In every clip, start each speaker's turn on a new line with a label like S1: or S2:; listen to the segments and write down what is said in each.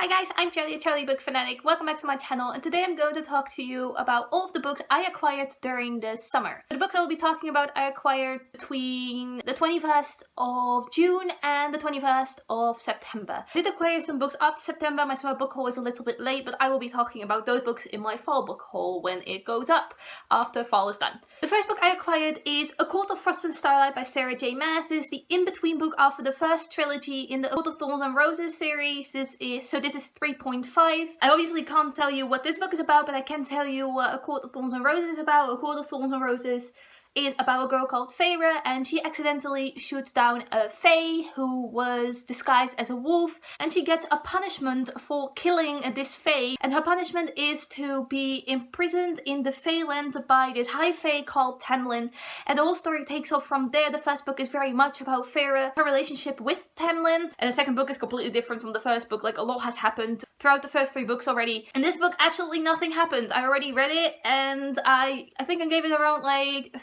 S1: Hi guys, I'm Charlie, Charlie Book Fanatic. Welcome back to my channel, and today I'm going to talk to you about all of the books I acquired during the summer. The books I will be talking about I acquired between the 21st of June and the 21st of September. I did acquire some books after September. My summer book haul is a little bit late, but I will be talking about those books in my fall book haul when it goes up after fall is done. The first book I acquired is Occult of Frost and Starlight by Sarah J. Maas. This is the in-between book after the first trilogy in the Occult of Thorns and Roses series. This is 3.5. I obviously can't tell you what this book is about, but I can tell you what A Court of Thorns and Roses is about. A Court of Thorns and Roses is about a girl called Feyre, and she accidentally shoots down a fae who was disguised as a wolf, and she gets a punishment for killing this fae, and her punishment is to be imprisoned in the Feyland by this high fae called Tamlin, and the whole story takes off from there. The first book is very much about Feyre, her relationship with Tamlin, and the second book is completely different from the first book. Like, a lot has happened throughout the first three books already. In this book, absolutely nothing happened. I already read it, and I think I gave it around like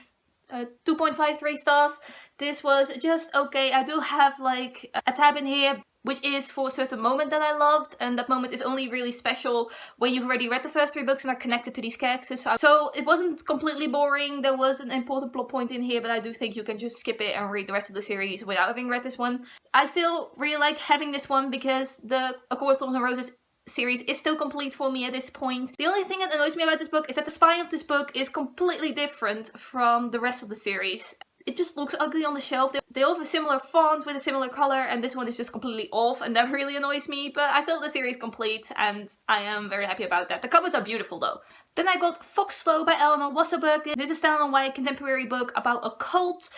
S1: 2.53 stars. This was just okay. I do have like a tab in here which is for a certain moment that I loved, and that moment is only really special when you've already read the first three books and are connected to these characters. So it wasn't completely boring. There was an important plot point in here, but I do think you can just skip it and read the rest of the series without having read this one. I still really like having this one because the A Court of Thorns and Roses series is still complete for me at this point. The only thing that annoys me about this book is that the spine of this book is completely different from the rest of the series. It just looks ugly on the shelf. They all have a similar font with a similar color, and this one is just completely off, and that really annoys me, but I still have the series complete and I am very happy about that. The covers are beautiful though. Then I got Foxlowe by Eleanor Wasserberg. This is a standalone YA contemporary book about occult,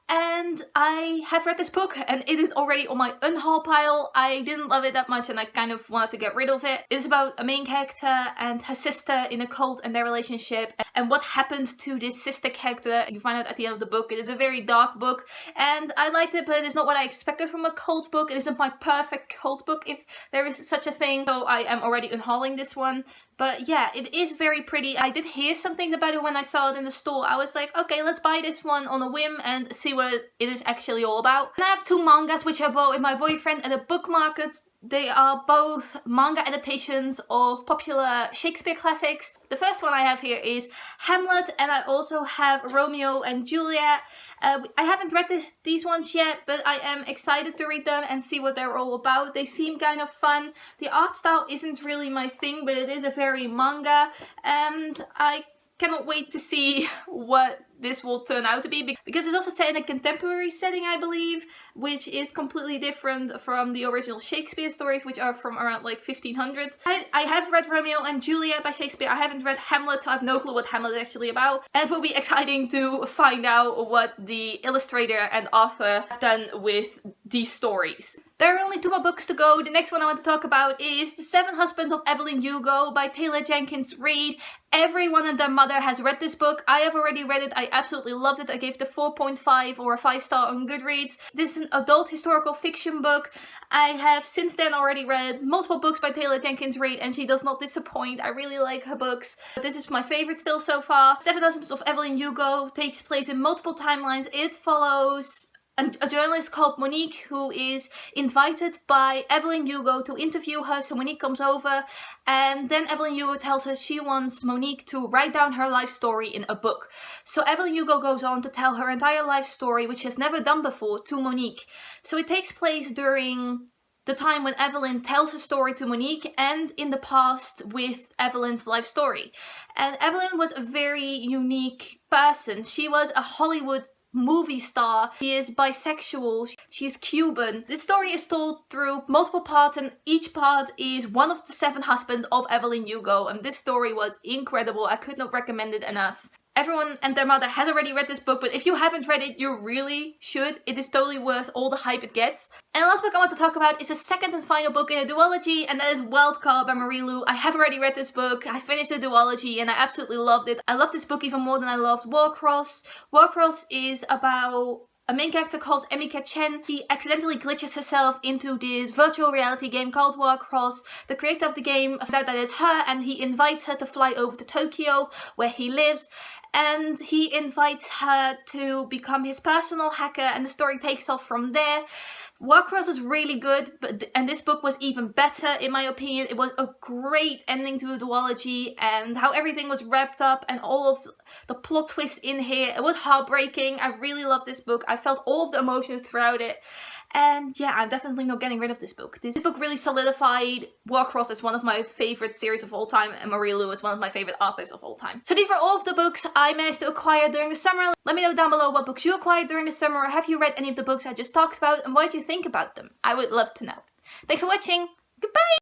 S1: and I have read this book and it is already on my unhaul pile. I didn't love it that much and I kind of wanted to get rid of it. It's about a main character and her sister in a cult and their relationship and what happened to this sister character. You find out at the end of the book. It is a very dark book and I liked it, but it is not what I expected from a cult book. It isn't my perfect cult book, if there is such a thing, so I am already unhauling this one. But yeah, it is very pretty. I did hear some things about it when I saw it in the store. I was like, okay, let's buy this one on a whim and see what it is actually all about. And I have two mangas which I bought with my boyfriend at a book market. They are both manga adaptations of popular Shakespeare classics. The first one I have here is Hamlet, and I also have Romeo and Juliet. I haven't read these ones yet, but I am excited to read them and see what they're all about. They seem kind of fun. The art style isn't really my thing, but it is a very manga, and I cannot wait to see what this will turn out to be, because it's also set in a contemporary setting, I believe, which is completely different from the original Shakespeare stories, which are from around like 1500. I have read Romeo and Juliet by Shakespeare. I haven't read Hamlet, so I have no clue what Hamlet is actually about, and it will be exciting to find out what the illustrator and author have done with these stories. There are only two more books to go. The next one I want to talk about is The Seven Husbands of Evelyn Hugo by Taylor Jenkins Reid. Everyone and their mother has read this book. I have already read it. I absolutely loved it. I gave it a 4.5 or a 5-star on Goodreads. This is an adult historical fiction book. I have since then already read multiple books by Taylor Jenkins Reid, and she does not disappoint. I really like her books. But this is my favorite still so far. Seven Husbands of Evelyn Hugo takes place in multiple timelines. It follows a journalist called Monique, who is invited by Evelyn Hugo to interview her. So Monique comes over, and then Evelyn Hugo tells her she wants Monique to write down her life story in a book. So Evelyn Hugo goes on to tell her entire life story, which she has never done before, to Monique. So it takes place during the time when Evelyn tells her story to Monique, and in the past with Evelyn's life story. And Evelyn was a very unique person. She was a Hollywood movie star. She is bisexual. She is Cuban. This story is told through multiple parts, and each part is one of the seven husbands of Evelyn Hugo, and this story was incredible. I could not recommend it enough. Everyone and their mother has already read this book, but if you haven't read it, you really should. It is totally worth all the hype it gets. And the last book I want to talk about is the second and final book in a duology, and that is Welt Call by Marie Lu. I have already read this book. I finished the duology and I absolutely loved it. I love this book even more than I loved Warcross. Warcross is about a main character called Emika Chen. She accidentally glitches herself into this virtual reality game called Warcross. The creator of the game found out that it's her, and he invites her to fly over to Tokyo, where he lives. and he invites her to become his personal hacker, and the story takes off from there. Warcross was really good, and this book was even better in my opinion. It was a great ending to a duology, and how everything was wrapped up and all of the plot twists in here. It was heartbreaking. I really loved this book. I felt all of the emotions throughout it. And yeah, I'm definitely not getting rid of this book. This book really solidified Warcross as one of my favorite series of all time, and Marie Lu is one of my favorite authors of all time. So these were all of the books I managed to acquire during the summer. Let me know down below what books you acquired during the summer, or have you read any of the books I just talked about, and what did you think about them? I would love to know. Thanks for watching. Goodbye!